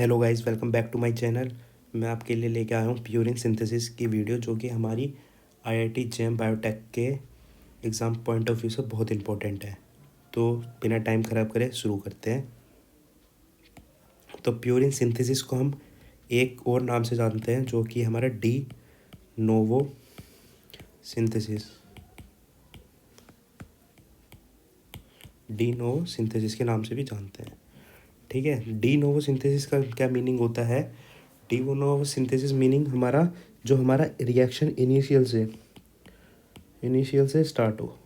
Hello guys, welcome back to my channel. मैं आपके लिए लेके आया हूँ प्यूरिन सिंथेसिस की वीडियो, जो कि हमारी आईआईटी जेम बायोटेक के एग्ज़ाम पॉइंट ऑफ व्यू से बहुत इंपॉर्टेंट है। तो बिना टाइम ख़राब करे शुरू करते हैं। तो प्यूरिन सिंथेसिस को हम एक और नाम से जानते हैं, जो कि हमारा डी नोवो सिंथेसिस के नाम से भी जानते हैं। ठीक है, डी नोवो सिंथेसिस का क्या मीनिंग होता है? डी नोवो सिंथेसिस मीनिंग हमारा रिएक्शन इनिशियल से स्टार्ट हो,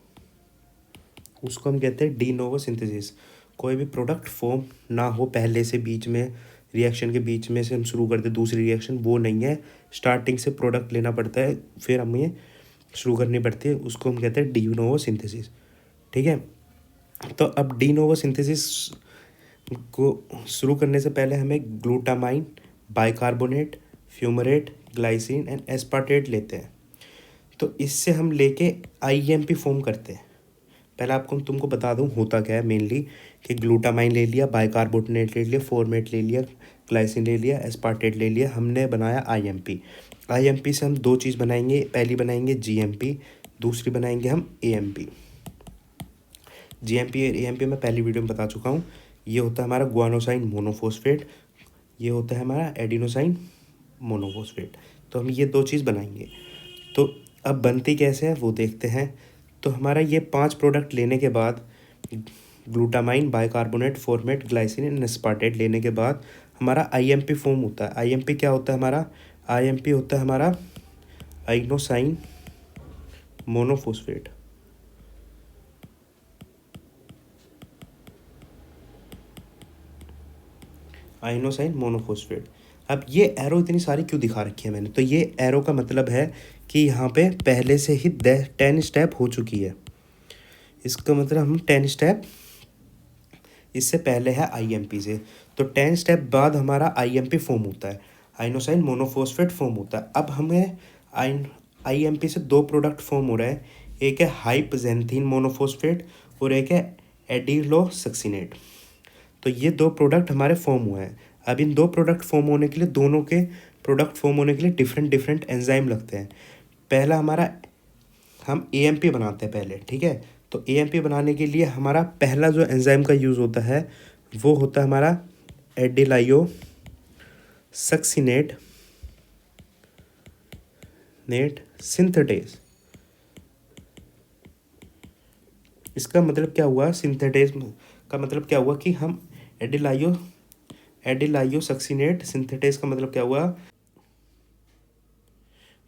उसको हम कहते हैं डी नोवो सिंथेसिस। कोई भी प्रोडक्ट फॉर्म ना हो पहले से, बीच में रिएक्शन के बीच में से हम शुरू करते दूसरी रिएक्शन, वो नहीं है। स्टार्टिंग से प्रोडक्ट लेना पड़ता है, फिर हमें शुरू करनी पड़ती है, उसको हम कहते हैं डी नोवो सिंथेसिस। ठीक है, तो अब डी नोवो सिंथेसिस को शुरू करने से पहले हमें glutamine, bicarbonate, fumarate, glycine and aspartate लेते हैं। तो इससे हम लेके आईएमपी फॉर्म करते हैं। पहले आपको तुमको बता दूं होता क्या है मेनली, कि ग्लूटामाइन ले लिया, बाइकार्बोनेट ले लिया, फॉर्मेट ले लिया, ग्लाइसिन ले लिया, एस्पार्टेट ले लिया, हमने बनाया आईएमपी। आईएमपी से हम दो चीज़ बनाएंगे, पहली बनाएंगे जीएमपी, दूसरी बनाएंगे हम एएमपी। जीएमपी और एएमपी मैं पहली वीडियो में बता चुका हूँ। ये होता है हमारा गुआनोसाइन मोनोफॉस्फेट, ये होता है हमारा एडिनोसाइन मोनोफॉस्फेट। तो हम ये दो चीज़ बनाएंगे। तो अब बनती कैसे है वो देखते हैं। तो हमारा ये 5 प्रोडक्ट लेने के बाद, glutamine, bicarbonate, format, glycine and aspartate लेने के बाद हमारा आईएमपी फॉर्म होता है। आईएमपी क्या होता है हमारा? आईएमपी होता है हमारा आइनोसाइन मोनोफॉस्फेट। आइनोसाइन मोनोफॉस्फेट। अब ये एरो इतनी सारी क्यों दिखा रखी है मैंने? तो ये एरो का मतलब है कि यहाँ पे पहले से ही 10 स्टेप हो चुकी है। इसका मतलब हम 10 स्टेप इससे पहले है आईएमपी से। तो 10 स्टेप बाद हमारा आईएमपी फॉर्म होता है, आइनोसाइन मोनोफॉस्फेट फॉर्म होता है। अब हमें आईएमपी से दो प्रोडक्ट फॉर्म हो रहे हैं, एक है हाइपजेंथीन मोनोफॉस्फेट और एक है एडिलोसक्सिनेट। तो ये दो प्रोडक्ट हमारे फॉर्म हुए हैं। अब इन दो प्रोडक्ट फॉर्म होने के लिए, दोनों के प्रोडक्ट फॉर्म होने के लिए डिफरेंट एंजाइम लगते हैं। पहला हमारा, हम एएमपी बनाते हैं पहले। ठीक है, तो एएमपी बनाने के लिए हमारा पहला जो एंजाइम का यूज़ होता है वो होता है हमारा एडिलायो सक्सिनेट सिंथेटेज। इसका मतलब क्या हुआ? सिंथेटेज का मतलब क्या हुआ कि हम एडिलायो सक्सिनेट सिंथेटेज का मतलब क्या हुआ?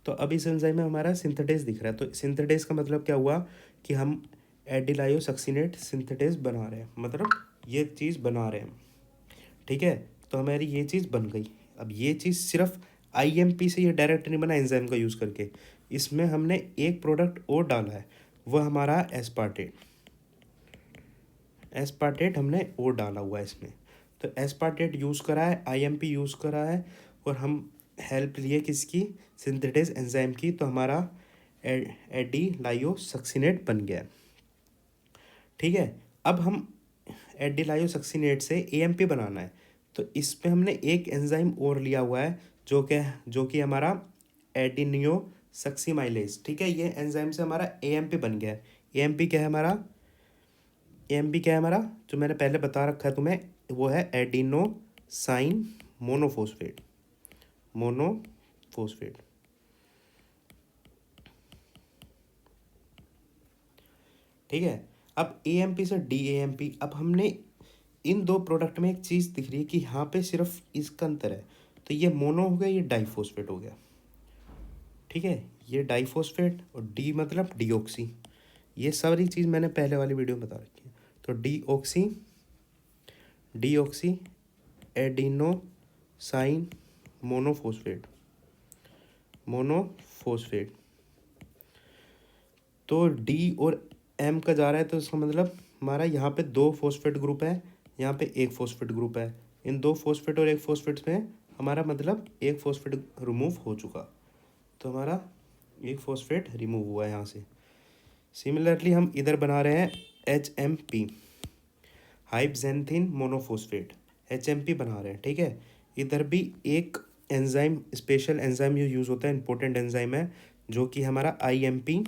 तो अब इस एंजाइम में हमारा सिंथेटेज दिख रहा है। तो सिंथेटेज का मतलब क्या हुआ कि हम एडिलायो सक्सिनेट सिंथेटेज बना रहे हैं, मतलब ये चीज़ बना रहे हैं। ठीक है, तो हमारी ये चीज़ बन गई। अब ये चीज़ सिर्फ आईएमपी से ये डायरेक्ट नहीं बना एंजाइम का यूज़ करके, इसमें हमने एक प्रोडक्ट और डाला है, वह हमारा एस्पार्टेट हमने और डाला हुआ है इसमें। तो एस्पार्टेट यूज़ करा है, आईएमपी यूज़ करा है, और हम हेल्प लिए किसकी? सिंथेटेज एंजाइम की। तो हमारा एडिलायोसक्सिनेट बन गया। ठीक है, अब हम एडिलायोसक्सिनेट से एएमपी बनाना है। तो इसमें हमने एक एंजाइम और लिया हुआ है, जो कि हमारा एडिनियोसक्सीमाइलेज। ठीक है, ये एंजाइम से हमारा एएमपी बन गया है। एएमपी क्या है हमारा? एएमपी क्या है हमारा, जो मैंने पहले बता रखा है तुम्हें, वो है एडिनोसाइन मोनोफॉस्फेट। ठीक है, अब एएमपी से डीएएमपी। अब हमने इन दो प्रोडक्ट में एक चीज़ दिख रही है कि यहाँ पे सिर्फ इसका अंतर है। तो ये मोनो हो गया, ये डाइफॉस्फेट हो गया। ठीक है, ये डाइफॉस्फेट और डी मतलब डीऑक्सी। ये सारी चीज़ मैंने पहले वाली वीडियो में बता रखी है। तो डीऑक्सी एडिनोसाइन मोनोफॉस्फेट। तो डी और एम का जा रहा है, तो इसका मतलब हमारा यहाँ पे 2 फॉस्फेट ग्रुप है, यहाँ पे 1 फॉस्फेट ग्रुप है। इन 2 फॉस्फेट और 1 फॉस्फेट में हमारा मतलब 1 फॉस्फेट रिमूव हो चुका। तो हमारा 1 फॉस्फेट रिमूव हुआ है यहाँ से। सिमिलरली हम इधर बना रहे हैं HMP, हाइपजेंथिन मोनोफॉस्फेट, HMP बना रहे हैं। ठीक है, इधर भी एक एंजाइम, स्पेशल एंजाइम यूज़ होता है, इंपॉर्टेंट एंजाइम है, जो कि हमारा IMP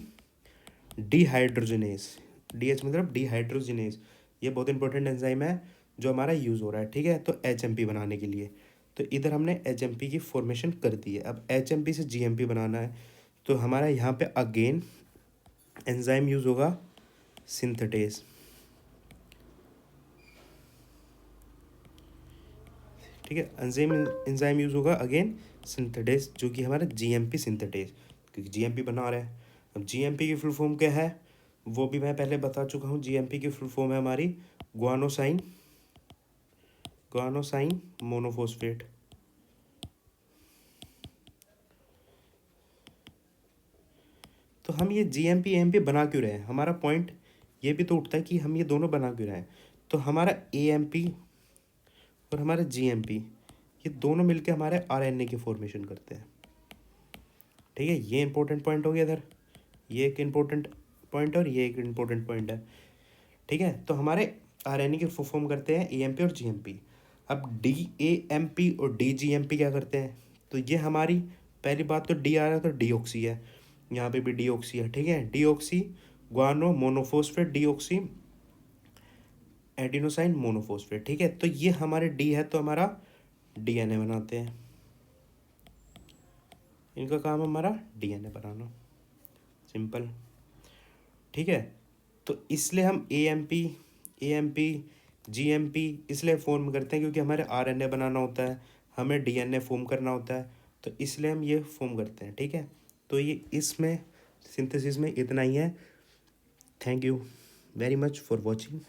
डिहाइड्रोजनेस, DH मतलब डिहाइड्रोजनेस, ये बहुत इंपॉर्टेंट एंजाइम है जो हमारा यूज़ हो रहा है, ठीक है। तो HMP बनाने के लिए, तो इधर हमने HMP की फॉर्मेशन कर दी है। अब HMP से GMP बनाना है, तो हमारा यहाँ पे अगेन एंजाइम यूज़ होगा सिंथेटेज, ठीक है। एंजाइम एंजाइम यूज़ होगा अगेन सिंथेटेज, जो कि हमारा GMP सिंथेटेज, क्योंकि GMP बना रहा है। अब GMP की फुल फॉर्म क्या है वो भी मैं पहले बता चुका हूँ। GMP की फुल फॉर्म है हमारी ग्वानोसाइन मोनोफॉस्फेट। तो हम ये GMP AMP बना क्यों रहे हैं, हमारा पॉइंट ये भी तो उठता है कि हम ये दोनों बना क्यों रहे हैं। तो हमारा AMP और हमारा GMP, ये दोनों मिलके हमारे RNA की फॉर्मेशन करते हैं, ठीक है। ये इंपॉर्टेंट पॉइंट हो गया इधर, ये एक इम्पोर्टेंट पॉइंट और ये एक इम्पोर्टेंट पॉइंट है, ठीक है। तो हमारे RNA की फॉर्म करते हैं AMP और GMP। अब DAMP और DGMP क्या करते हैं, तो ये हमारी पहली बात तो D आ रहा है तो डीऑक्सी है, यहाँ पे भी डीऑक्सी है, ठीक है। Deoxy guano monophosphate, deoxy adenosine monophosphate, ठीक है। तो ये हमारे D है, तो हमारा DNA बनाते हैं, इनका काम हमारा DNA बनाना, सिंपल, ठीक है। तो इसलिए हम AMP GMP इसलिए फॉर्म करते हैं क्योंकि हमारे RNA बनाना होता है, हमें DNA फॉर्म करना होता है, तो इसलिए हम ये फॉर्म करते हैं, ठीक है। तो ये इसमें सिंथेसिस में इतना ही है। Thank you very much for watching.